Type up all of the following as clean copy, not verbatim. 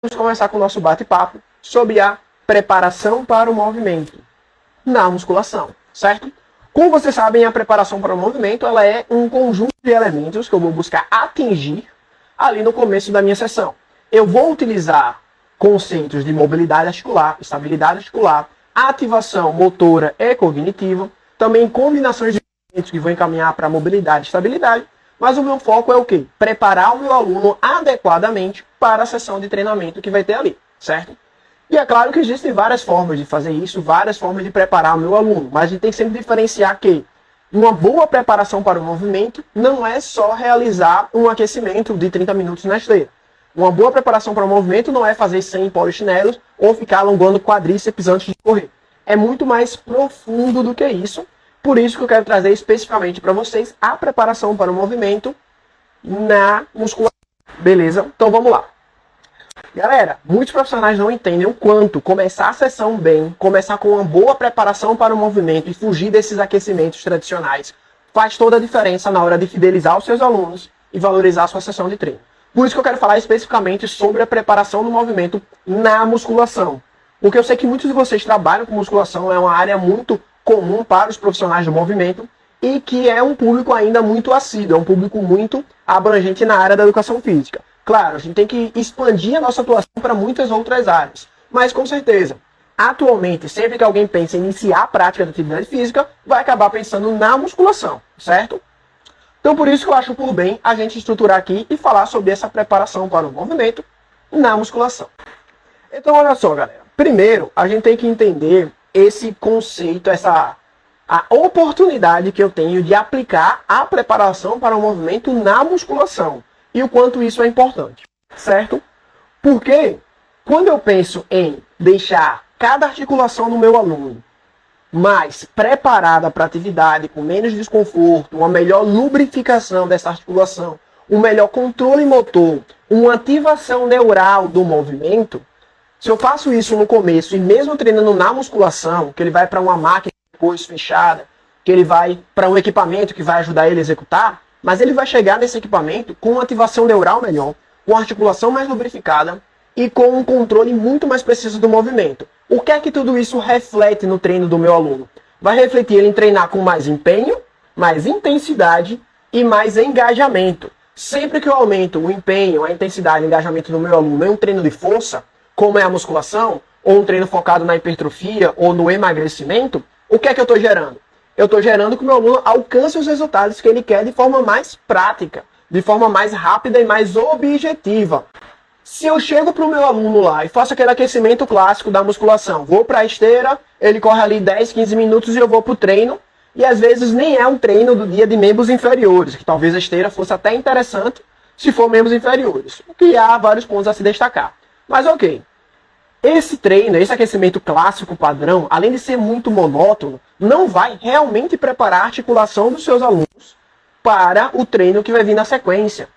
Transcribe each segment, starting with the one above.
Vamos começar com o nosso bate-papo sobre a preparação para o movimento na musculação, certo? Como vocês sabem, a preparação para o movimento ela é um conjunto de elementos que eu vou buscar atingir ali no começo da minha sessão. Eu vou utilizar conceitos de mobilidade articular, estabilidade articular, ativação motora e cognitiva, também combinações de elementos que vão encaminhar para mobilidade e estabilidade, mas o meu foco é o quê? Preparar o meu aluno adequadamente para a sessão de treinamento que vai ter ali, certo? E é claro que existem várias formas de fazer isso, várias formas de preparar o meu aluno, mas a gente tem que sempre diferenciar que uma boa preparação para o movimento não é só realizar um aquecimento de 30 minutos na esteira. Uma boa preparação para o movimento não é fazer 100 polichinelos ou ficar alongando quadríceps antes de correr. É muito mais profundo do que isso. Por isso que eu quero trazer especificamente para vocês a preparação para o movimento na musculação. Beleza? Então vamos lá. Galera, muitos profissionais não entendem o quanto começar a sessão bem, começar com uma boa preparação para o movimento e fugir desses aquecimentos tradicionais faz toda a diferença na hora de fidelizar os seus alunos e valorizar a sua sessão de treino. Por isso que eu quero falar especificamente sobre a preparação do movimento na musculação. Porque eu sei que muitos de vocês trabalham com musculação, é uma área muito comum para os profissionais do movimento e que é um público ainda muito assíduo, é um público muito abrangente na área da educação física. Claro, a gente tem que expandir a nossa atuação para muitas outras áreas, mas com certeza, atualmente, sempre que alguém pensa em iniciar a prática da atividade física, vai acabar pensando na musculação, certo? Então por isso que eu acho por bem a gente estruturar aqui e falar sobre essa preparação para o movimento na musculação. Então olha só, galera, primeiro a gente tem que entender esse conceito, a oportunidade que eu tenho de aplicar a preparação para o movimento na musculação e o quanto isso é importante, certo? Porque quando eu penso em deixar cada articulação do meu aluno mais preparada para a atividade, com menos desconforto, uma melhor lubrificação dessa articulação, um melhor controle motor, uma ativação neural do movimento, se eu faço isso no começo e mesmo treinando na musculação, que ele vai para uma máquina depois fechada, que ele vai para um equipamento que vai ajudar ele a executar, mas ele vai chegar nesse equipamento com uma ativação neural melhor, com a articulação mais lubrificada e com um controle muito mais preciso do movimento. O que é que tudo isso reflete no treino do meu aluno? Vai refletir ele em treinar com mais empenho, mais intensidade e mais engajamento. Sempre que eu aumento o empenho, a intensidade e o engajamento do meu aluno em um treino de força, como é a musculação, ou um treino focado na hipertrofia ou no emagrecimento, o que é que eu estou gerando? Eu estou gerando que o meu aluno alcance os resultados que ele quer de forma mais prática, de forma mais rápida e mais objetiva. Se eu chego para o meu aluno lá e faço aquele aquecimento clássico da musculação, vou para a esteira, ele corre ali 10, 15 minutos e eu vou para o treino, e às vezes nem é um treino do dia de membros inferiores, que talvez a esteira fosse até interessante se for membros inferiores, que há vários pontos a se destacar. Mas ok, esse treino, esse aquecimento clássico padrão, além de ser muito monótono, não vai realmente preparar a articulação dos seus alunos para o treino que vai vir na sequência.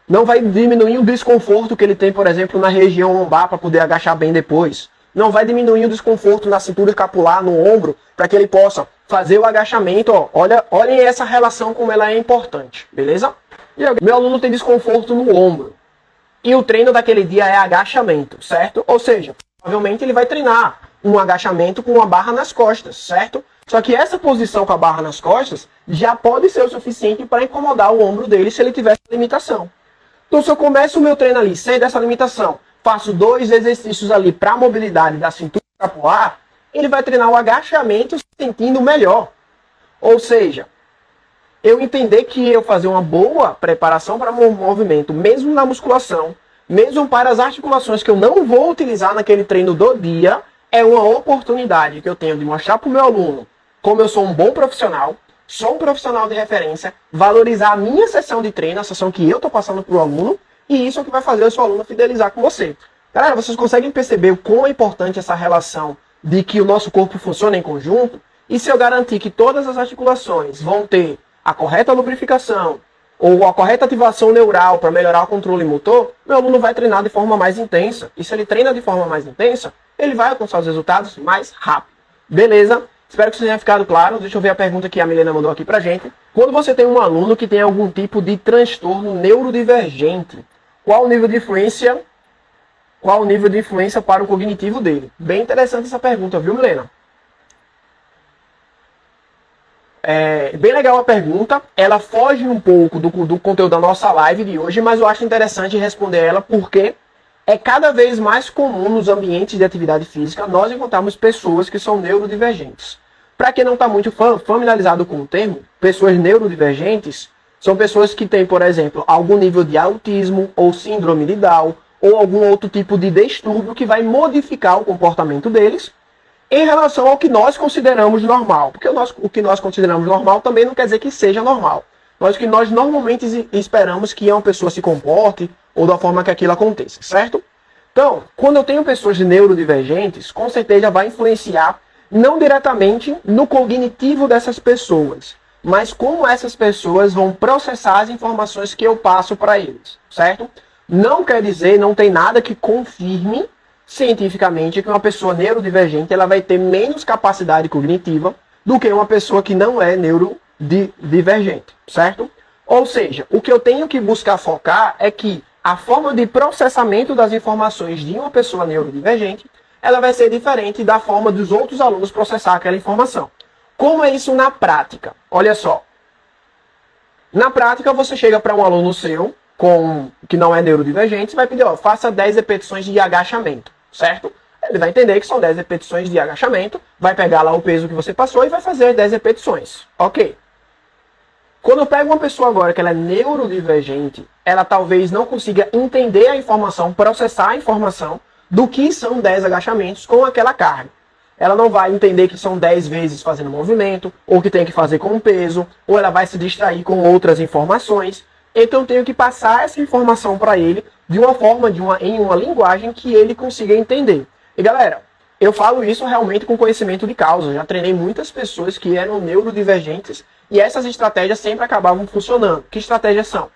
Não vai diminuir o desconforto que ele tem, por exemplo, na região lombar para poder agachar bem depois. Não vai diminuir o desconforto na cintura escapular, no ombro, para que ele possa fazer o agachamento. Ó. Olhem essa relação como ela é importante, beleza? Meu aluno tem desconforto no ombro. E o treino daquele dia é agachamento, certo? Ou seja, provavelmente ele vai treinar um agachamento com uma barra nas costas, certo? Só que essa posição com a barra nas costas já pode ser o suficiente para incomodar o ombro dele se ele tiver essa limitação. Então se eu começo o meu treino ali sem dessa limitação, faço 2 exercícios ali para a mobilidade da cintura escapular, ele vai treinar o agachamento se sentindo melhor. Ou seja, eu entender que eu fazer uma boa preparação para o movimento, mesmo na musculação, mesmo para as articulações que eu não vou utilizar naquele treino do dia, é uma oportunidade que eu tenho de mostrar para o meu aluno como eu sou um bom profissional, sou um profissional de referência, valorizar a minha sessão de treino, a sessão que eu estou passando para o aluno, e isso é o que vai fazer o seu aluno fidelizar com você. Galera, vocês conseguem perceber o quão é importante essa relação de que o nosso corpo funciona em conjunto? E se eu garantir que todas as articulações vão ter a correta lubrificação ou a correta ativação neural para melhorar o controle motor, meu aluno vai treinar de forma mais intensa. E se ele treina de forma mais intensa, ele vai alcançar os resultados mais rápido. Beleza? Espero que isso tenha ficado claro. Deixa eu ver a pergunta que a Milena mandou aqui pra gente. Quando você tem um aluno que tem algum tipo de transtorno neurodivergente, qual o nível de influência Qual o nível de influência para o cognitivo dele? Bem interessante essa pergunta, viu, Milena? É bem legal a pergunta. Ela foge um pouco do conteúdo da nossa live de hoje, mas eu acho interessante responder ela porque é cada vez mais comum nos ambientes de atividade física nós encontrarmos pessoas que são neurodivergentes. Para quem não está muito familiarizado com o termo, pessoas neurodivergentes são pessoas que têm, por exemplo, algum nível de autismo ou síndrome de Down ou algum outro tipo de distúrbio que vai modificar o comportamento deles em relação ao que nós consideramos normal. Porque o que nós consideramos normal também não quer dizer que seja normal. Mas o que nós normalmente esperamos que uma pessoa se comporte ou da forma que aquilo aconteça, certo? Então, quando eu tenho pessoas neurodivergentes, com certeza vai influenciar não diretamente no cognitivo dessas pessoas, mas como essas pessoas vão processar as informações que eu passo para eles, certo? Não quer dizer, não tem nada que confirme cientificamente que uma pessoa neurodivergente ela vai ter menos capacidade cognitiva do que uma pessoa que não é neurodivergente, certo? Ou seja, o que eu tenho que buscar focar é que a forma de processamento das informações de uma pessoa neurodivergente ela vai ser diferente da forma dos outros alunos processar aquela informação. Como é isso na prática? Olha só. Na prática, você chega para um aluno seu, que não é neurodivergente, você vai pedir, ó, faça 10 repetições de agachamento, certo? Ele vai entender que são 10 repetições de agachamento, vai pegar lá o peso que você passou e vai fazer 10 repetições. Ok. Quando eu pego uma pessoa agora que ela é neurodivergente, ela talvez não consiga entender a informação, processar a informação do que são 10 agachamentos com aquela carga. Ela não vai entender que são 10 vezes fazendo movimento, ou que tem que fazer com peso, ou ela vai se distrair com outras informações. Então eu tenho que passar essa informação para ele de uma forma, em uma linguagem que ele consiga entender. E galera, eu falo isso realmente com conhecimento de causa. Já treinei muitas pessoas que eram neurodivergentes e essas estratégias sempre acabavam funcionando. Que estratégias são?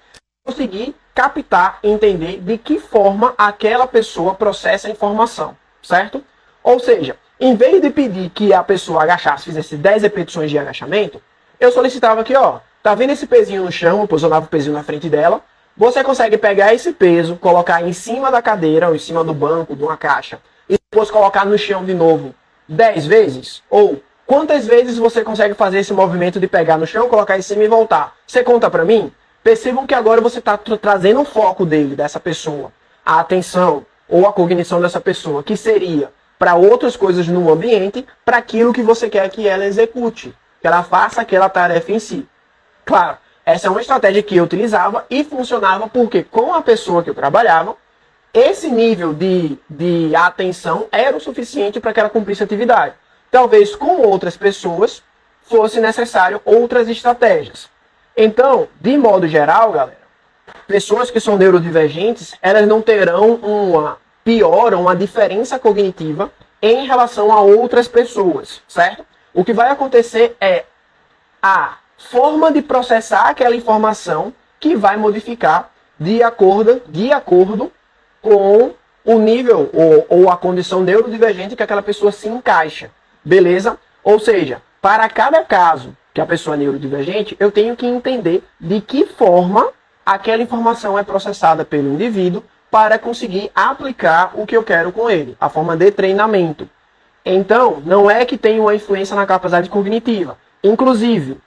Conseguir captar e entender de que forma aquela pessoa processa a informação, certo? Ou seja, em vez de pedir que a pessoa agachasse, fizesse 10 repetições de agachamento, eu solicitava aqui, ó, tá vendo esse pezinho no chão, eu posicionava o pezinho na frente dela, você consegue pegar esse peso, colocar em cima da cadeira ou em cima do banco, de uma caixa, e depois colocar no chão de novo 10 vezes? Ou quantas vezes você consegue fazer esse movimento de pegar no chão, colocar em cima e voltar? Você conta pra mim? Percebam que agora você está trazendo o foco dessa pessoa, a atenção ou a cognição dessa pessoa, que seria para outras coisas no ambiente, para aquilo que você quer que ela execute, que ela faça aquela tarefa em si. Claro, essa é uma estratégia que eu utilizava e funcionava porque com a pessoa que eu trabalhava, esse nível de atenção era o suficiente para que ela cumprisse a atividade. Talvez com outras pessoas fosse necessário outras estratégias. Então, de modo geral, galera, pessoas que são neurodivergentes, elas não terão uma diferença cognitiva em relação a outras pessoas, certo? O que vai acontecer é a forma de processar aquela informação que vai modificar de acordo com o nível ou a condição neurodivergente que aquela pessoa se encaixa, beleza? Ou seja, para cada caso que a pessoa é neurodivergente, eu tenho que entender de que forma aquela informação é processada pelo indivíduo para conseguir aplicar o que eu quero com ele, a forma de treinamento. Então, não é que tem uma influência na capacidade cognitiva. Inclusive,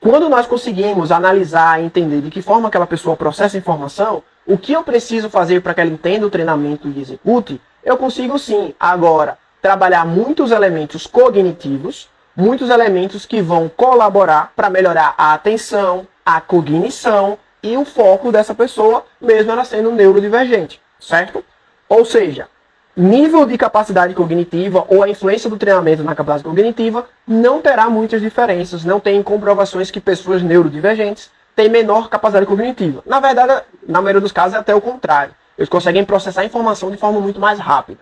quando nós conseguimos analisar e entender de que forma aquela pessoa processa a informação, o que eu preciso fazer para que ela entenda o treinamento e execute, eu consigo sim, agora, trabalhar muitos elementos cognitivos, muitos elementos que vão colaborar para melhorar a atenção, a cognição e o foco dessa pessoa, mesmo ela sendo neurodivergente, certo? Ou seja, nível de capacidade cognitiva ou a influência do treinamento na capacidade cognitiva não terá muitas diferenças, não tem comprovações que pessoas neurodivergentes têm menor capacidade cognitiva. Na verdade, na maioria dos casos é até o contrário. Eles conseguem processar a informação de forma muito mais rápida.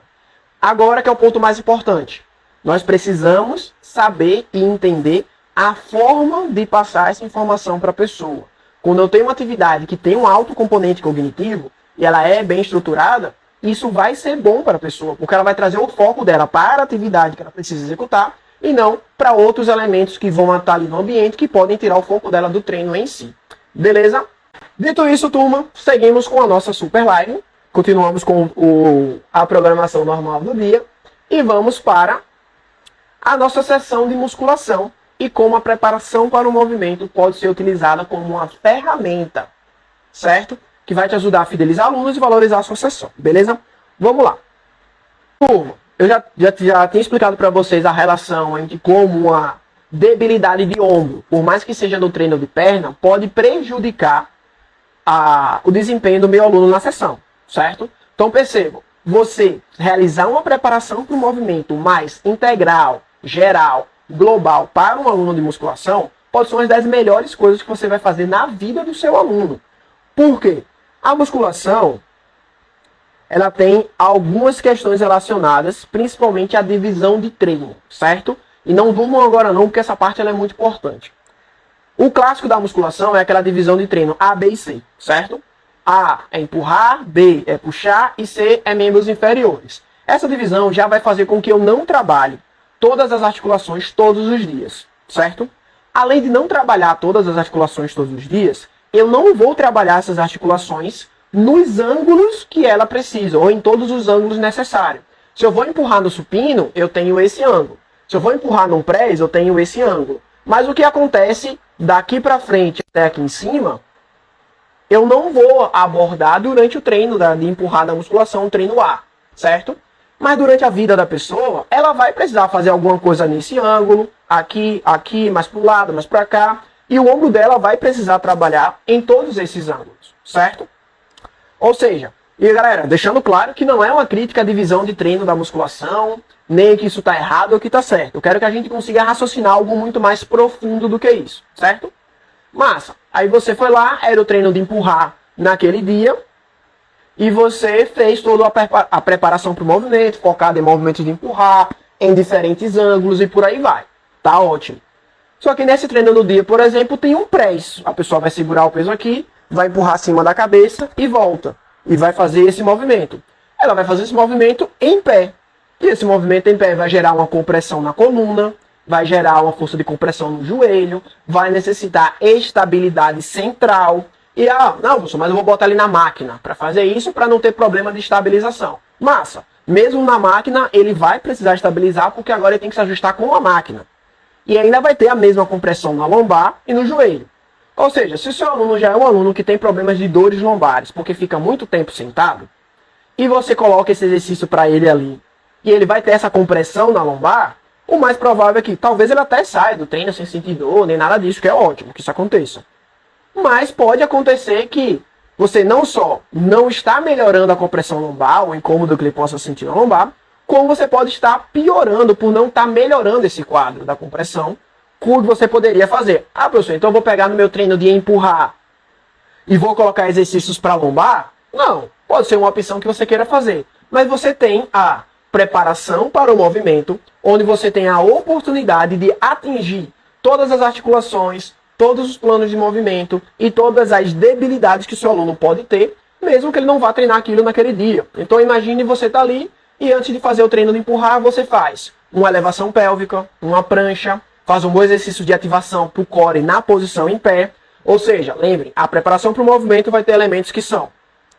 Agora que é o ponto mais importante. Nós precisamos saber e entender a forma de passar essa informação para a pessoa. Quando eu tenho uma atividade que tem um alto componente cognitivo e ela é bem estruturada, isso vai ser bom para a pessoa, porque ela vai trazer o foco dela para a atividade que ela precisa executar e não para outros elementos que vão estar ali no ambiente que podem tirar o foco dela do treino em si. Beleza? Dito isso, turma, seguimos com a nossa super live. Continuamos com a programação normal do dia e vamos para a nossa sessão de musculação e como a preparação para o movimento pode ser utilizada como uma ferramenta, certo? Que vai te ajudar a fidelizar alunos e valorizar a sua sessão, beleza? Vamos lá. Eu já tinha explicado para vocês a relação entre como a debilidade de ombro, por mais que seja no treino de perna, pode prejudicar o desempenho do meu aluno na sessão, certo? Então percebam, você realizar uma preparação para um movimento mais integral, geral, global para um aluno de musculação, pode ser uma das melhores coisas que você vai fazer na vida do seu aluno. Por quê? A musculação, ela tem algumas questões relacionadas, principalmente à divisão de treino, certo? E não durmam agora não, porque essa parte ela é muito importante. O clássico da musculação é aquela divisão de treino A, B e C, certo? A é empurrar, B é puxar e C é membros inferiores. Essa divisão já vai fazer com que eu não trabalhe todas as articulações todos os dias, certo? Além de não trabalhar todas as articulações todos os dias, eu não vou trabalhar essas articulações nos ângulos que ela precisa, ou em todos os ângulos necessários. Se eu vou empurrar no supino, eu tenho esse ângulo. Se eu vou empurrar num press, eu tenho esse ângulo. Mas o que acontece daqui para frente até aqui em cima, eu não vou abordar durante o treino de empurrar da musculação, o treino A, certo? Mas durante a vida da pessoa, ela vai precisar fazer alguma coisa nesse ângulo, aqui, mais para o lado, mais para cá. E o ombro dela vai precisar trabalhar em todos esses ângulos, certo? Ou seja, e galera, deixando claro que não é uma crítica à divisão de treino da musculação, nem que isso está errado ou que está certo. Eu quero que a gente consiga raciocinar algo muito mais profundo do que isso, certo? Massa. Aí você foi lá, era o treino de empurrar naquele dia, e você fez toda a preparação para o movimento, focado em movimentos de empurrar, em diferentes ângulos e por aí vai. Tá ótimo. Só que nesse treino do dia, por exemplo, tem um press. A pessoa vai segurar o peso aqui, vai empurrar acima da cabeça e volta. E vai fazer esse movimento. Ela vai fazer esse movimento em pé. E esse movimento em pé vai gerar uma compressão na coluna, vai gerar uma força de compressão no joelho, vai necessitar estabilidade central. E, não, professor, mas eu vou botar ali na máquina para fazer isso para não ter problema de estabilização. Massa. Mesmo na máquina, ele vai precisar estabilizar porque agora ele tem que se ajustar com a máquina. E ainda vai ter a mesma compressão na lombar e no joelho. Ou seja, se o seu aluno já é um aluno que tem problemas de dores lombares porque fica muito tempo sentado, e você coloca esse exercício para ele ali, e ele vai ter essa compressão na lombar, o mais provável é que talvez ele até saia do treino sem sentir dor, nem nada disso, que é ótimo que isso aconteça. Mas pode acontecer que você não só não está melhorando a compressão lombar, o incômodo que ele possa sentir na lombar, como você pode estar piorando por não estar melhorando esse quadro da compressão, que você poderia fazer. Professor, então eu vou pegar no meu treino de empurrar e vou colocar exercícios para lombar? Não, pode ser uma opção que você queira fazer. Mas você tem a preparação para o movimento, onde você tem a oportunidade de atingir todas as articulações, todos os planos de movimento e todas as debilidades que o seu aluno pode ter, mesmo que ele não vá treinar aquilo naquele dia. Então imagine você estar ali e antes de fazer o treino de empurrar, você faz uma elevação pélvica, uma prancha, faz um bom exercício de ativação para o core na posição em pé. Ou seja, lembre, a preparação para o movimento vai ter elementos que são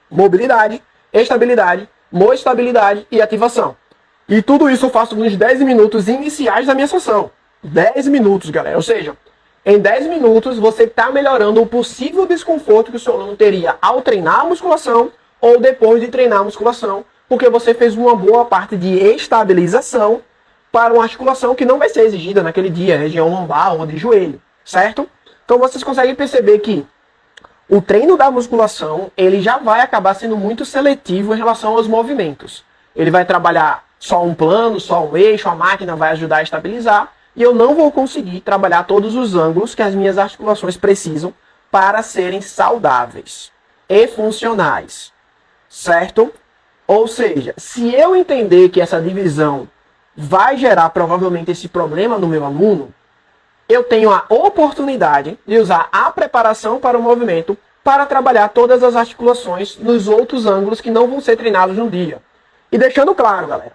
mobilidade, estabilidade, moestabilidade e ativação. E tudo isso eu faço nos 10 minutos iniciais da minha sessão. 10 minutos, galera. Ou seja, em 10 minutos você está melhorando o possível desconforto que o seu aluno teria ao treinar a musculação ou depois de treinar a musculação, porque você fez uma boa parte de estabilização para uma articulação que não vai ser exigida naquele dia, região lombar ou de joelho, certo? Então vocês conseguem perceber que o treino da musculação, ele já vai acabar sendo muito seletivo em relação aos movimentos. Ele vai trabalhar só um plano, só um eixo, a máquina vai ajudar a estabilizar, e eu não vou conseguir trabalhar todos os ângulos que as minhas articulações precisam para serem saudáveis e funcionais, certo? Ou seja, se eu entender que essa divisão vai gerar provavelmente esse problema no meu aluno, eu tenho a oportunidade de usar a preparação para o movimento para trabalhar todas as articulações nos outros ângulos que não vão ser treinados no dia. E deixando claro, galera,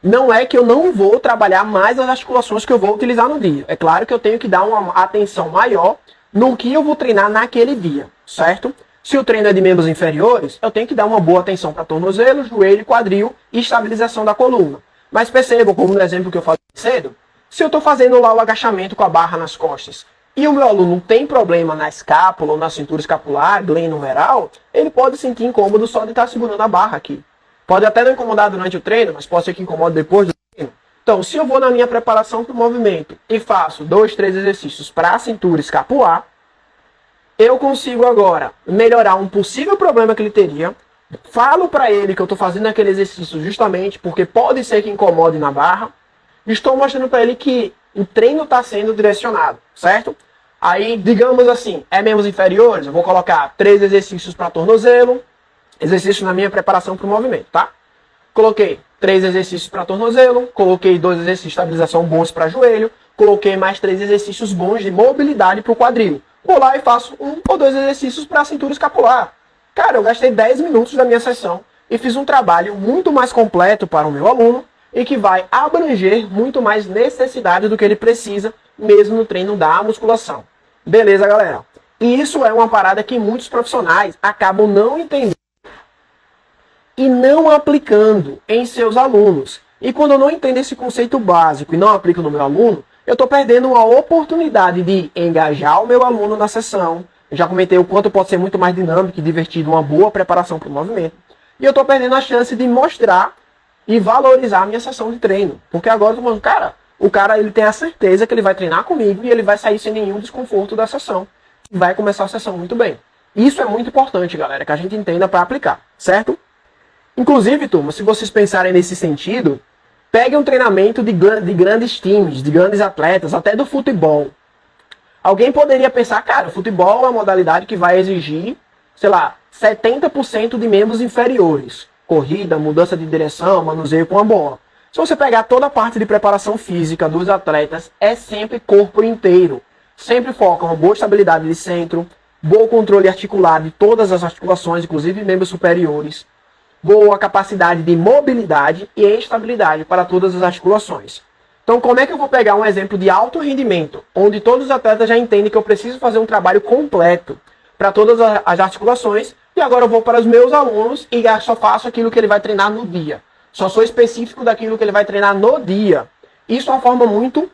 não é que eu não vou trabalhar mais as articulações que eu vou utilizar no dia. É claro que eu tenho que dar uma atenção maior no que eu vou treinar naquele dia, certo? Se o treino é de membros inferiores, eu tenho que dar uma boa atenção para tornozelo, joelho, quadril e estabilização da coluna. Mas percebam, como no exemplo que eu falei cedo, se eu estou fazendo lá o agachamento com a barra nas costas e o meu aluno tem problema na escápula ou na cintura escapular, glenohumeral, ele pode sentir incômodo só de estar segurando a barra aqui. Pode até não incomodar durante o treino, mas pode ser que incomode depois do treino. Então, se eu vou na minha preparação para o movimento e faço 2, 3 exercícios para a cintura escapular, eu consigo agora melhorar um possível problema que ele teria. Falo para ele que eu estou fazendo aquele exercício justamente porque pode ser que incomode na barra. Estou mostrando para ele que o treino está sendo direcionado, certo? Aí, digamos assim, é membros inferiores, eu vou colocar 3 exercícios para tornozelo, exercício na minha preparação para o movimento, tá? Coloquei 3 exercícios para tornozelo, coloquei 2 exercícios de estabilização bons para joelho, coloquei mais 3 exercícios bons de mobilidade para o quadril. Vou lá e faço 1 ou 2 exercícios para a cintura escapular. Cara, eu gastei 10 minutos da minha sessão e fiz um trabalho muito mais completo para o meu aluno e que vai abranger muito mais necessidade do que ele precisa, mesmo no treino da musculação. Beleza, galera? E isso é uma parada que muitos profissionais acabam não entendendo e não aplicando em seus alunos. E quando eu não entendo esse conceito básico e não aplico no meu aluno, eu estou perdendo uma oportunidade de engajar o meu aluno na sessão. Eu já comentei o quanto pode ser muito mais dinâmico e divertido uma boa preparação para o movimento. E eu estou perdendo a chance de mostrar e valorizar a minha sessão de treino. Porque agora eu estou falando, cara, o cara ele tem a certeza que ele vai treinar comigo e ele vai sair sem nenhum desconforto da sessão. E vai começar a sessão muito bem. Isso é muito importante, galera, que a gente entenda para aplicar, certo? Inclusive, turma, se vocês pensarem nesse sentido, pegue um treinamento de grandes times, de grandes atletas, até do futebol. Alguém poderia pensar, cara, o futebol é uma modalidade que vai exigir, sei lá, 70% de membros inferiores. Corrida, mudança de direção, manuseio com a bola. Se você pegar toda a parte de preparação física dos atletas, é sempre corpo inteiro. Sempre foca uma boa estabilidade de centro, bom controle articular de todas as articulações, inclusive membros superiores, boa capacidade de mobilidade e estabilidade para todas as articulações. Então, como é que eu vou pegar um exemplo de alto rendimento, onde todos os atletas já entendem que eu preciso fazer um trabalho completo para todas as articulações, e agora eu vou para os meus alunos e só faço aquilo que ele vai treinar no dia. Só sou específico daquilo que ele vai treinar no dia. Isso é uma forma muito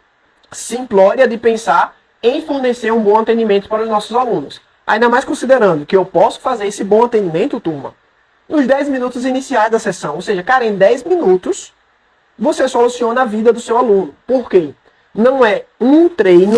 simplória de pensar em fornecer um bom atendimento para os nossos alunos. Ainda mais considerando que eu posso fazer esse bom atendimento, turma, nos 10 minutos iniciais da sessão. Ou seja, cara, em 10 minutos você soluciona a vida do seu aluno. Por quê? Não é um treino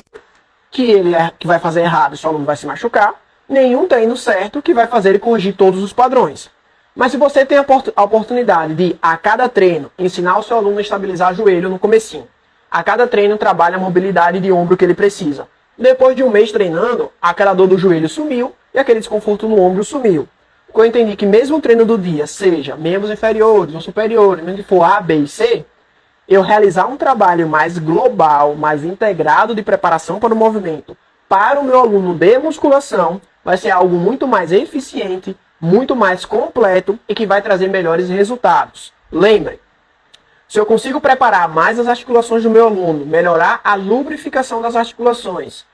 que vai fazer errado e seu aluno vai se machucar, nenhum treino certo que vai fazer ele corrigir todos os padrões. Mas se você tem a oportunidade de, a cada treino, ensinar o seu aluno a estabilizar o joelho no comecinho, a cada treino trabalha a mobilidade de ombro que ele precisa. Depois de um mês treinando, aquela dor do joelho sumiu e aquele desconforto no ombro sumiu. Eu entendi que mesmo o treino do dia, seja membros inferiores ou superiores, mesmo que for A, B e C, eu realizar um trabalho mais global, mais integrado de preparação para o movimento, para o meu aluno de musculação, vai ser algo muito mais eficiente, muito mais completo e que vai trazer melhores resultados. Lembre, se eu consigo preparar mais as articulações do meu aluno, melhorar a lubrificação das articulações,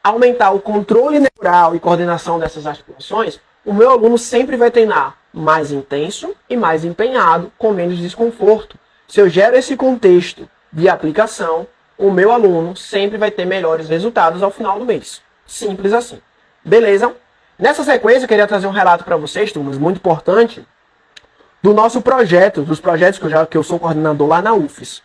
aumentar o controle neural e coordenação dessas articulações, o meu aluno sempre vai treinar mais intenso e mais empenhado, com menos desconforto. Se eu gero esse contexto de aplicação, o meu aluno sempre vai ter melhores resultados ao final do mês. Simples assim. Beleza? Nessa sequência, eu queria trazer um relato para vocês, turmas, muito importante, do nosso projeto, dos projetos que eu sou coordenador lá na UFES.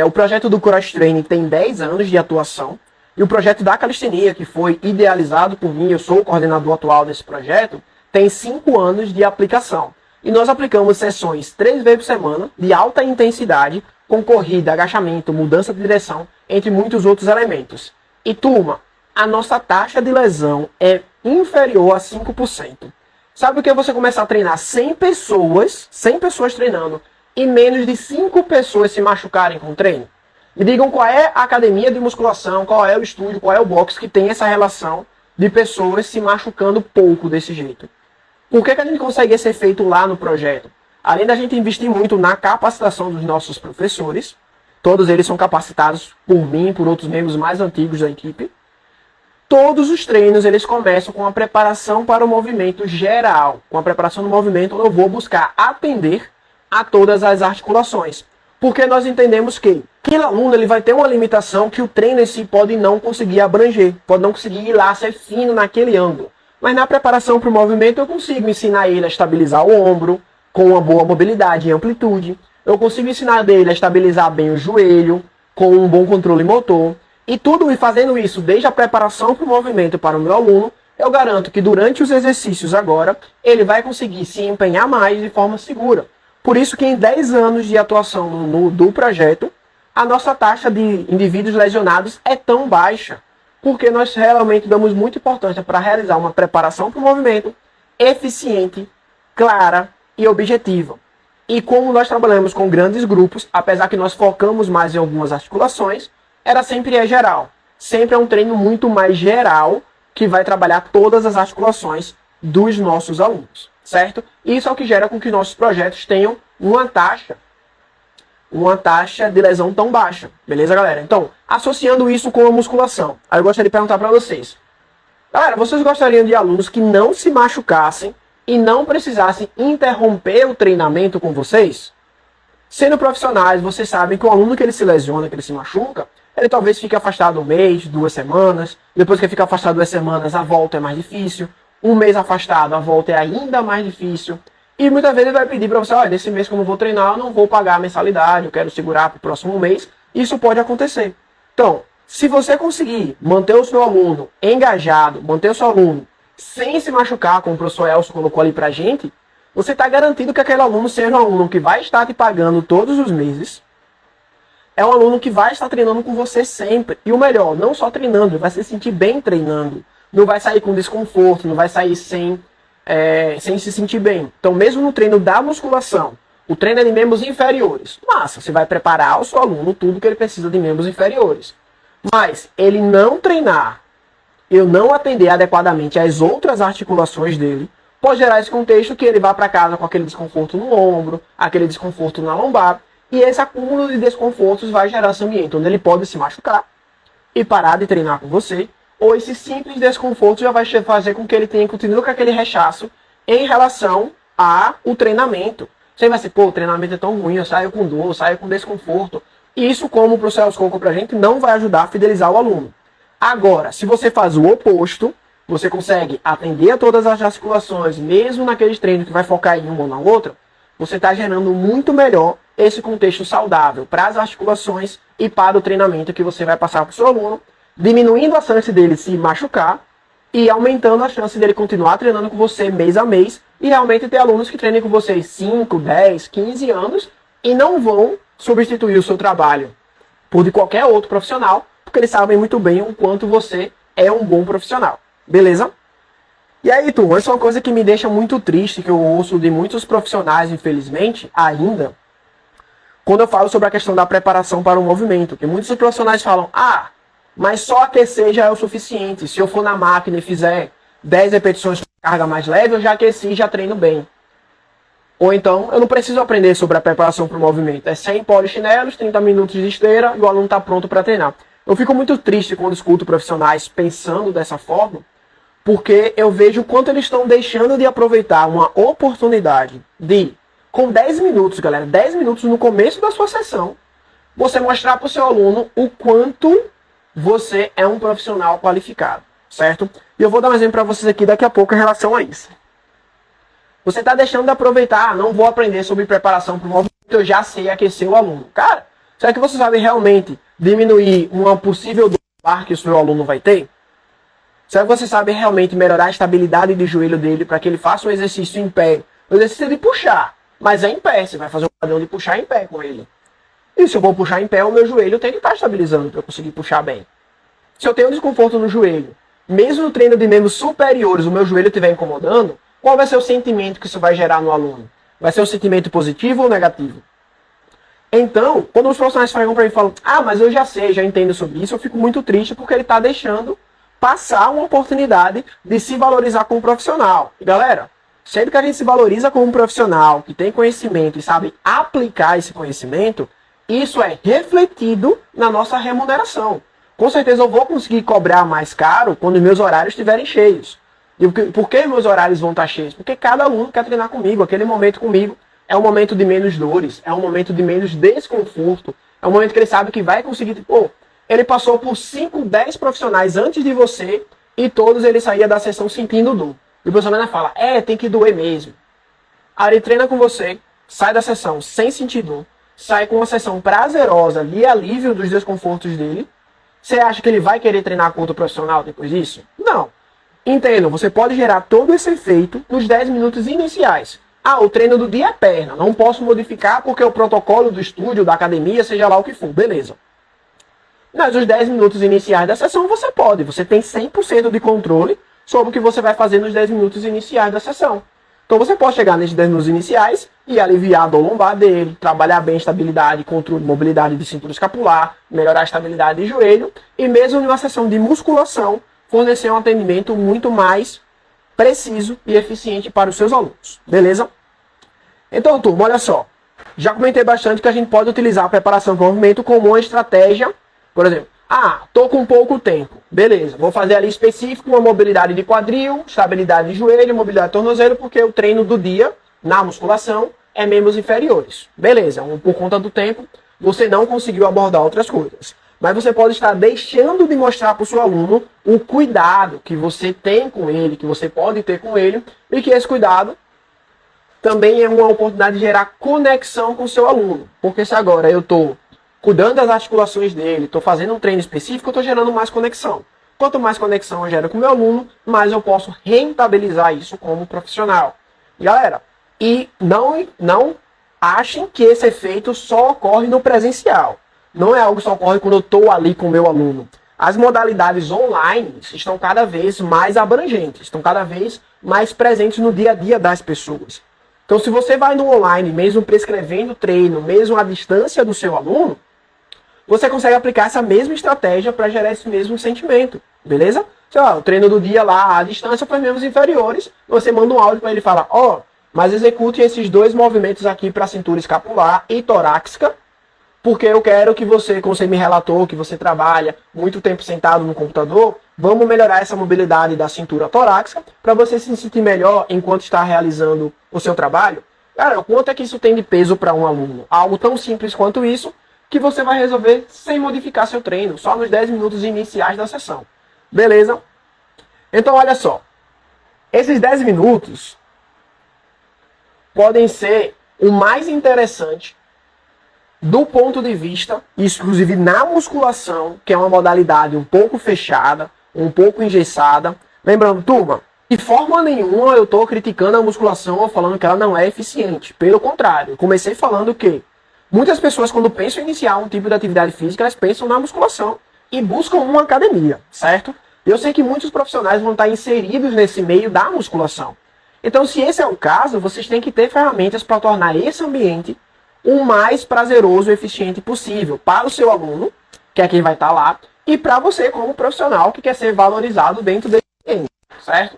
O projeto do Cross Training tem 10 anos de atuação, e o projeto da calistenia, que foi idealizado por mim, eu sou o coordenador atual desse projeto, tem 5 anos de aplicação. E nós aplicamos sessões 3 vezes por semana, de alta intensidade, com corrida, agachamento, mudança de direção, entre muitos outros elementos. E turma, a nossa taxa de lesão é inferior a 5%. Sabe o que é você começar a treinar 100 pessoas treinando, e menos de 5 pessoas se machucarem com o treino? Me digam qual é a academia de musculação, qual é o estúdio, qual é o box que tem essa relação de pessoas se machucando pouco desse jeito. Por que a gente consegue esse efeito lá no projeto? Além da gente investir muito na capacitação dos nossos professores, todos eles são capacitados por mim e por outros membros mais antigos da equipe, todos os treinos eles começam com a preparação para o movimento geral. Com a preparação do movimento, eu vou buscar atender a todas as articulações. Porque nós entendemos que aquele aluno ele vai ter uma limitação que o treino em si pode não conseguir abranger, pode não conseguir ir lá ser fino naquele ângulo. Mas na preparação para o movimento eu consigo ensinar ele a estabilizar o ombro com uma boa mobilidade e amplitude. Eu consigo ensinar ele a estabilizar bem o joelho com um bom controle motor. E tudo e fazendo isso desde a preparação para o movimento para o meu aluno, eu garanto que durante os exercícios agora, ele vai conseguir se empenhar mais de forma segura. Por isso que em 10 anos de atuação do projeto, a nossa taxa de indivíduos lesionados é tão baixa. Porque nós realmente damos muita importância para realizar uma preparação para o movimento eficiente, clara e objetiva. E como nós trabalhamos com grandes grupos, apesar que nós focamos mais em algumas articulações, sempre é geral. Sempre é um treino muito mais geral que vai trabalhar todas as articulações dos nossos alunos, certo? Isso é o que gera com que nossos projetos tenham uma taxa de lesão tão baixa. Beleza, galera? Então, associando isso com a musculação, aí eu gostaria de perguntar para vocês. Galera, vocês gostariam de alunos que não se machucassem e não precisassem interromper o treinamento com vocês? Sendo profissionais, vocês sabem que o aluno que ele se lesiona, que ele se machuca, ele talvez fique afastado um mês, 2 semanas. Depois que ele fica afastado 2 semanas, a volta é mais difícil. Um mês afastado, a volta é ainda mais difícil. E muitas vezes ele vai pedir para você, olha, nesse mês que eu não vou treinar, eu não vou pagar a mensalidade, eu quero segurar para o próximo mês. Isso pode acontecer. Então, se você conseguir manter o seu aluno engajado, manter o seu aluno sem se machucar, como o professor Elcio colocou ali para a gente, você está garantido que aquele aluno seja um aluno que vai estar te pagando todos os meses. É um aluno que vai estar treinando com você sempre. E o melhor, não só treinando, ele vai se sentir bem treinando. Não vai sair com desconforto, não vai sair sem se sentir bem. Então, mesmo no treino da musculação, o treino é de membros inferiores. Massa, você vai preparar o seu aluno tudo que ele precisa de membros inferiores. Mas ele não treinar, eu não atender adequadamente as outras articulações dele, pode gerar esse contexto que ele vá para casa com aquele desconforto no ombro, aquele desconforto na lombar. E esse acúmulo de desconfortos vai gerar esse ambiente onde ele pode se machucar e parar de treinar com você. Ou esse simples desconforto já vai fazer com que ele continue com aquele rechaço em relação ao treinamento. Você vai ser, pô, o treinamento é tão ruim, eu saio com dor, eu saio com desconforto. E isso, como o professor Elcio colocou pra gente, não vai ajudar a fidelizar o aluno. Agora, se você faz o oposto, você consegue atender a todas as articulações, mesmo naqueles treinos que vai focar em uma ou na outra, você está gerando muito melhor esse contexto saudável para as articulações e para o treinamento que você vai passar para o seu aluno, diminuindo a chance dele se machucar e aumentando a chance dele continuar treinando com você mês a mês e realmente ter alunos que treinem com vocês 5, 10, 15 anos e não vão substituir o seu trabalho por de qualquer outro profissional, porque eles sabem muito bem o quanto você é um bom profissional. Beleza? E aí, turma, isso é uma coisa que me deixa muito triste, que eu ouço de muitos profissionais, infelizmente, ainda, quando eu falo sobre a questão da preparação para o movimento. Que muitos profissionais falam, mas só aquecer já é o suficiente. Se eu for na máquina e fizer 10 repetições com carga mais leve, eu já aqueci e já treino bem. Ou então, eu não preciso aprender sobre a preparação para o movimento. É 100 polichinelos, 30 minutos de esteira e o aluno está pronto para treinar. Eu fico muito triste quando escuto profissionais pensando dessa forma, porque eu vejo o quanto eles estão deixando de aproveitar uma oportunidade de, com 10 minutos, galera, 10 minutos no começo da sua sessão, você mostrar para o seu aluno o quanto você é um profissional qualificado, certo? E eu vou dar um exemplo para vocês aqui daqui a pouco em relação a isso. Você está deixando de aproveitar, não vou aprender sobre preparação para o movimento, eu já sei aquecer o aluno. Cara, será que você sabe realmente diminuir uma possível dor que o seu aluno vai ter? Será que você sabe realmente melhorar a estabilidade de joelho dele para que ele faça um exercício em pé? O exercício é de puxar, mas é em pé. Você vai fazer um padrão de puxar em pé com ele. E se eu vou puxar em pé, o meu joelho tem que estar estabilizando para eu conseguir puxar bem. Se eu tenho desconforto no joelho, mesmo no treino de membros superiores, o meu joelho estiver incomodando, qual vai ser o sentimento que isso vai gerar no aluno? Vai ser um sentimento positivo ou negativo? Então, quando os profissionais falam para mim e falam, mas eu já sei, já entendo sobre isso, eu fico muito triste porque ele está deixando passar uma oportunidade de se valorizar como profissional. E galera, sempre que a gente se valoriza como profissional, que tem conhecimento e sabe aplicar esse conhecimento, isso é refletido na nossa remuneração. com certeza eu vou conseguir cobrar mais caro quando meus horários estiverem cheios. E por que meus horários vão estar cheios? Porque cada aluno quer treinar comigo, aquele momento comigo é um momento de menos dores, é um momento de menos desconforto, é um momento que ele sabe que vai conseguir... Pô, ele passou por 5, 10 profissionais antes de você e todos ele saía da sessão sentindo dor. E o professor ainda fala, tem que doer mesmo. Aí ele treina com você, sai da sessão sem sentir dor, sai com uma sessão prazerosa de alívio dos desconfortos dele. Você acha que ele vai querer treinar com outro profissional depois disso? Não. Entendam, você pode gerar todo esse efeito nos 10 minutos iniciais. O treino do dia é perna, não posso modificar porque o protocolo do estúdio, da academia, seja lá o que for, beleza. Mas os 10 minutos iniciais da sessão você pode, você tem 100% de controle sobre o que você vai fazer nos 10 minutos iniciais da sessão. Então você pode chegar nesses 10 minutos iniciais e aliviar a dor lombar dele, trabalhar bem estabilidade, controle, mobilidade de cintura escapular, melhorar a estabilidade de joelho e mesmo numa sessão de musculação, fornecer um atendimento muito mais preciso e eficiente para os seus alunos. Beleza? Então, turma, olha só. Já comentei bastante que a gente pode utilizar a preparação para o movimento como uma estratégia. Por exemplo, tô com pouco tempo. Beleza, vou fazer ali específico uma mobilidade de quadril, estabilidade de joelho, mobilidade de tornozelo, porque o treino do dia, na musculação, é membros inferiores. Beleza, por conta do tempo, você não conseguiu abordar outras coisas. Mas você pode estar deixando de mostrar para o seu aluno o cuidado que você tem com ele, que você pode ter com ele, e que esse cuidado também é uma oportunidade de gerar conexão com o seu aluno. Porque se agora eu estou cuidando das articulações dele, estou fazendo um treino específico, eu estou gerando mais conexão. Quanto mais conexão eu gero com o meu aluno, mais eu posso rentabilizar isso como profissional. Galera, e não achem que esse efeito só ocorre no presencial. Não é algo que só ocorre quando eu estou ali com o meu aluno. As modalidades online estão cada vez mais abrangentes, estão cada vez mais presentes no dia a dia das pessoas. Então, se você vai no online, mesmo prescrevendo treino, mesmo à distância do seu aluno, você consegue aplicar essa mesma estratégia para gerar esse mesmo sentimento, beleza? O treino do dia lá, à distância, para membros inferiores, você manda um áudio para ele e fala, mas execute esses 2 movimentos aqui para a cintura escapular e torácica, porque eu quero que você, como você me relatou, que você trabalha muito tempo sentado no computador, vamos melhorar essa mobilidade da cintura torácica para você se sentir melhor enquanto está realizando o seu trabalho. Cara, quanto é que isso tem de peso para um aluno? Algo tão simples quanto isso, que você vai resolver sem modificar seu treino, só nos 10 minutos iniciais da sessão. Beleza? Então, olha só. Esses 10 minutos podem ser o mais interessante do ponto de vista, exclusive na musculação, que é uma modalidade um pouco fechada, um pouco engessada. Lembrando, turma, de forma nenhuma eu estou criticando a musculação ou falando que ela não é eficiente. Pelo contrário, eu comecei falando que muitas pessoas, quando pensam em iniciar um tipo de atividade física, elas pensam na musculação e buscam uma academia, certo? Eu sei que muitos profissionais vão estar inseridos nesse meio da musculação. Então, se esse é o caso, vocês têm que ter ferramentas para tornar esse ambiente o mais prazeroso e eficiente possível para o seu aluno, que é quem vai estar lá, e para você como profissional que quer ser valorizado dentro desse ambiente, certo?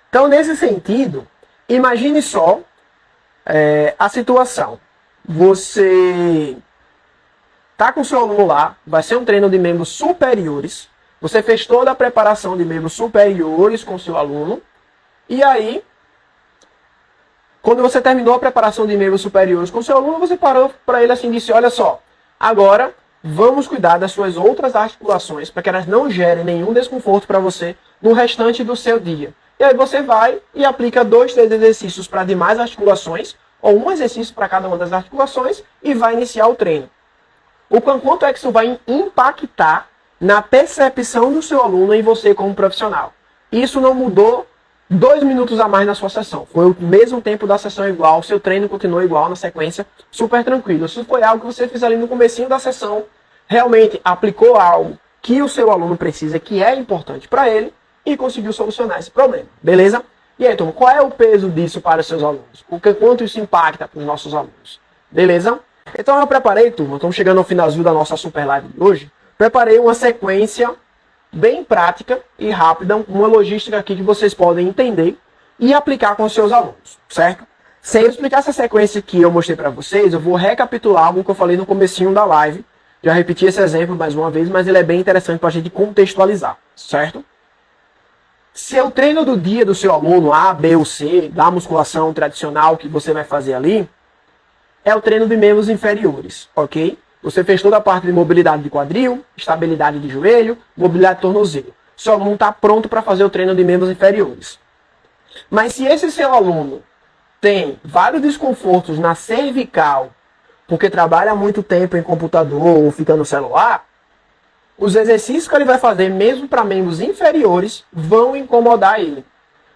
Então, nesse sentido, imagine só a situação. Você está com o seu aluno lá, vai ser um treino de membros superiores, você fez toda a preparação de membros superiores com o seu aluno, e aí, quando você terminou a preparação de membros superiores com o seu aluno, você parou para ele assim e disse, olha só, agora vamos cuidar das suas outras articulações para que elas não gerem nenhum desconforto para você no restante do seu dia. E aí você vai e aplica 2, 3 exercícios para demais articulações, ou um exercício para cada uma das articulações, e vai iniciar o treino. O quanto é que isso vai impactar na percepção do seu aluno em você como profissional? Isso não mudou 2 minutos a mais na sua sessão. Foi o mesmo tempo da sessão igual, seu treino continuou igual na sequência, super tranquilo. Isso foi algo que você fez ali no comecinho da sessão, realmente aplicou algo que o seu aluno precisa, que é importante para ele, e conseguiu solucionar esse problema. Beleza? E aí, turma, qual é o peso disso para os seus alunos? Quanto isso impacta para os nossos alunos? Beleza? Então eu preparei, turma, estamos chegando ao finalzinho da nossa super live de hoje, preparei uma sequência bem prática e rápida, uma logística aqui que vocês podem entender e aplicar com os seus alunos, certo? Sem eu explicar essa sequência que eu mostrei para vocês, eu vou recapitular algo que eu falei no comecinho da live, Já repeti esse exemplo mais uma vez, mas ele é bem interessante para a gente contextualizar, certo? Se o treino do dia do seu aluno A, B ou C, da musculação tradicional que você vai fazer ali, é o treino de membros inferiores, ok? Você fez toda a parte de mobilidade de quadril, estabilidade de joelho, mobilidade de tornozelo. Seu aluno está pronto para fazer o treino de membros inferiores. Mas se esse seu aluno tem vários desconfortos na cervical, porque trabalha muito tempo em computador ou fica no celular, os exercícios que ele vai fazer, mesmo para membros inferiores, vão incomodar ele.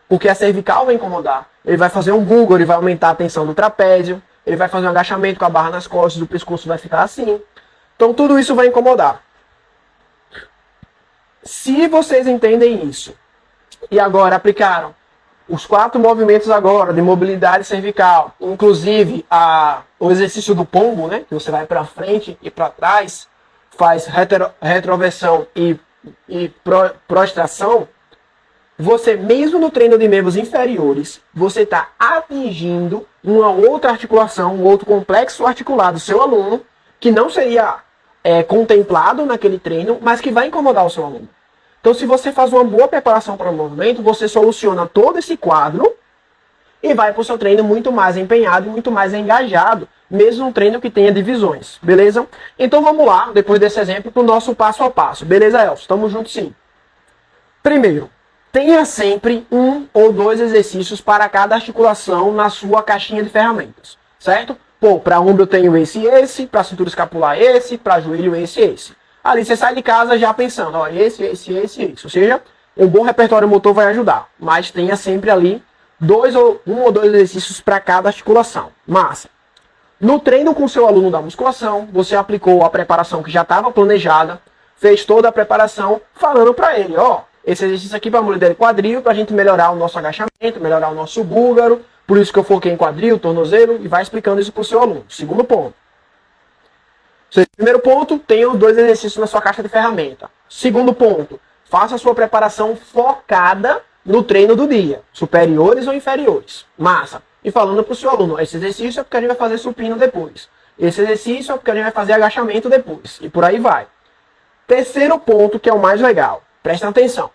Porque a cervical vai incomodar. Ele vai fazer um Google, ele vai aumentar a tensão do trapézio, ele vai fazer um agachamento com a barra nas costas, o pescoço vai ficar assim. Então tudo isso vai incomodar. Se vocês entendem isso, e agora aplicaram os 4 movimentos agora de mobilidade cervical, inclusive o exercício do pombo, né, que você vai para frente e para trás, faz retroversão e prostração, você mesmo no treino de membros inferiores, você está atingindo uma outra articulação, um outro complexo articular do seu aluno, que não seria contemplado naquele treino, mas que vai incomodar o seu aluno. Então, se você faz uma boa preparação para o movimento, você soluciona todo esse quadro e vai para o seu treino muito mais empenhado e muito mais engajado, mesmo um treino que tenha divisões, beleza? Então vamos lá, depois desse exemplo, para o nosso passo a passo. Beleza, Elcio? Estamos juntos sim. Primeiro, tenha sempre 1 ou 2 exercícios para cada articulação na sua caixinha de ferramentas, certo? Pô, para ombro eu tenho esse e esse, para cintura escapular esse, para joelho esse e esse. Ali você sai de casa já pensando, ó, esse. Ou seja, um bom repertório motor vai ajudar. Mas tenha sempre ali 1 ou 2 exercícios para cada articulação. Massa. No treino com o seu aluno da musculação, você aplicou a preparação que já estava planejada, fez toda a preparação falando para ele, ó, esse exercício aqui para mobilidade de quadril, para a gente melhorar o nosso agachamento, melhorar o nosso búlgaro, por isso que eu foquei em quadril, tornozelo, e vai explicando isso para o seu aluno. Segundo ponto. Primeiro ponto, tenha os 2 exercícios na sua caixa de ferramenta. Segundo ponto, faça a sua preparação focada no treino do dia, superiores ou inferiores. Massa. E falando para o seu aluno, esse exercício é porque a gente vai fazer supino depois. Esse exercício é porque a gente vai fazer agachamento depois. E por aí vai. Terceiro ponto, que é o mais legal. Presta atenção.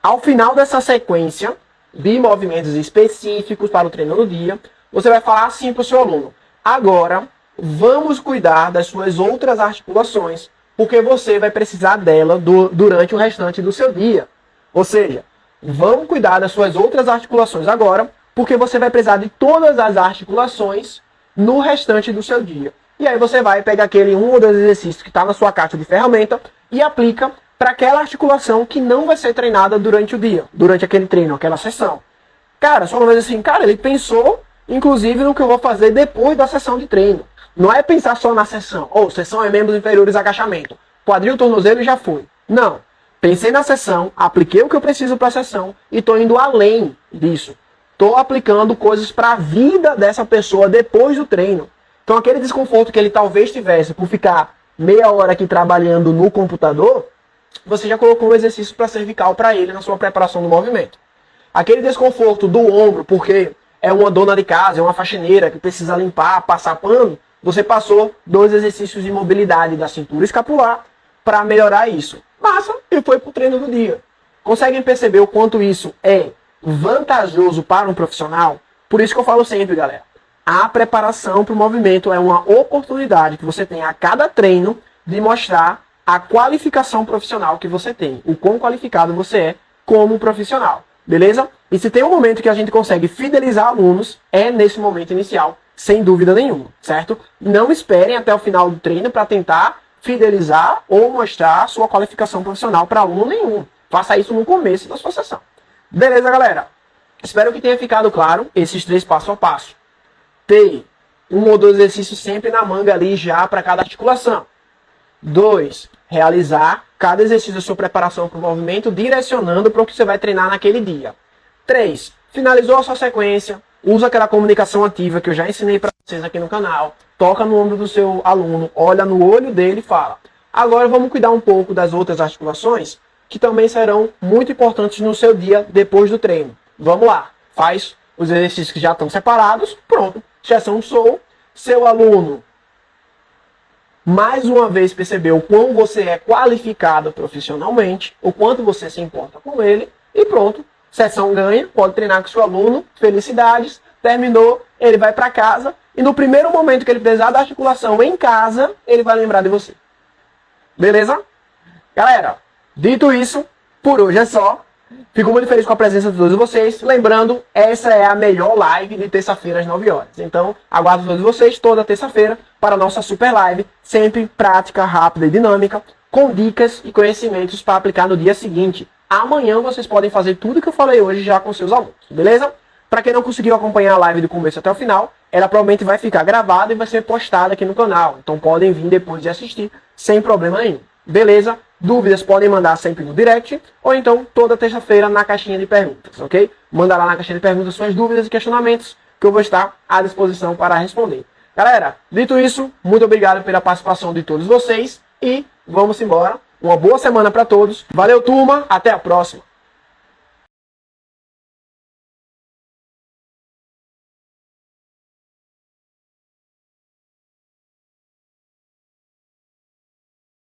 Ao final dessa sequência de movimentos específicos para o treino do dia, você vai falar assim para o seu aluno. Agora, vamos cuidar das suas outras articulações, porque você vai precisar dela durante o restante do seu dia. Ou seja, vamos cuidar das suas outras articulações agora, porque você vai precisar de todas as articulações no restante do seu dia. E aí você vai pegar aquele 1 ou 2 exercícios que está na sua caixa de ferramenta e aplica para aquela articulação que não vai ser treinada durante o dia, durante aquele treino, aquela sessão. Cara, só uma vez assim, cara, ele pensou, inclusive, no que eu vou fazer depois da sessão de treino. Não é pensar só na sessão. Sessão é membros inferiores, agachamento. Quadril, tornozelo já foi. Não. Pensei na sessão, apliquei o que eu preciso para a sessão e estou indo além disso. Estou aplicando coisas para a vida dessa pessoa depois do treino. Então aquele desconforto que ele talvez tivesse por ficar meia hora aqui trabalhando no computador, você já colocou um exercício para cervical para ele na sua preparação do movimento. Aquele desconforto do ombro, porque é uma dona de casa, é uma faxineira que precisa limpar, passar pano, você passou 2 exercícios de mobilidade da cintura escapular para melhorar isso. Massa, e foi para o treino do dia. Conseguem perceber o quanto isso é vantajoso para um profissional? Por isso que eu falo sempre, galera. A preparação para o movimento é uma oportunidade que você tem a cada treino de mostrar a qualificação profissional que você tem. O quão qualificado você é como profissional. Beleza? E se tem um momento que a gente consegue fidelizar alunos, é nesse momento inicial. Sem dúvida nenhuma, certo? Não esperem até o final do treino para tentar fidelizar ou mostrar sua qualificação profissional para aluno nenhum. Faça isso no começo da sua sessão. Beleza, galera? Espero que tenha ficado claro esses 3 passo a passo. Ter 1 ou 2 exercícios sempre na manga ali já para cada articulação. 2. Realizar cada exercício da sua preparação para o movimento direcionando para o que você vai treinar naquele dia. 3. Finalizou a sua sequência. Usa aquela comunicação ativa que eu já ensinei para vocês aqui no canal. Toca no ombro do seu aluno, olha no olho dele e fala. Agora vamos cuidar um pouco das outras articulações que também serão muito importantes no seu dia depois do treino. Vamos lá. Faz os exercícios que já estão separados. Pronto. Sessão sou. Seu aluno mais uma vez percebeu o quão você é qualificado profissionalmente, o quanto você se importa com ele, e pronto, sessão ganha, pode treinar com seu aluno, felicidades, terminou, ele vai para casa, e no primeiro momento que ele precisar da articulação em casa, ele vai lembrar de você. Beleza? Galera, dito isso, por hoje é só. Fico muito feliz com a presença de todos vocês. Lembrando, essa é a melhor live de terça-feira às 9 horas. Então, aguardo todos vocês toda terça-feira para a nossa super live. Sempre prática, rápida e dinâmica, com dicas e conhecimentos para aplicar no dia seguinte. Amanhã vocês podem fazer tudo que eu falei hoje já com seus alunos. Beleza? Para quem não conseguiu acompanhar a live do começo até o final, ela provavelmente vai ficar gravada e vai ser postada aqui no canal. Então podem vir depois de assistir sem problema nenhum. Beleza? Dúvidas podem mandar sempre no direct ou então toda terça-feira na caixinha de perguntas, ok? Manda lá na caixinha de perguntas suas dúvidas e questionamentos que eu vou estar à disposição para responder. Galera, dito isso, muito obrigado pela participação de todos vocês e vamos embora. Uma boa semana para todos. Valeu, turma. Até a próxima.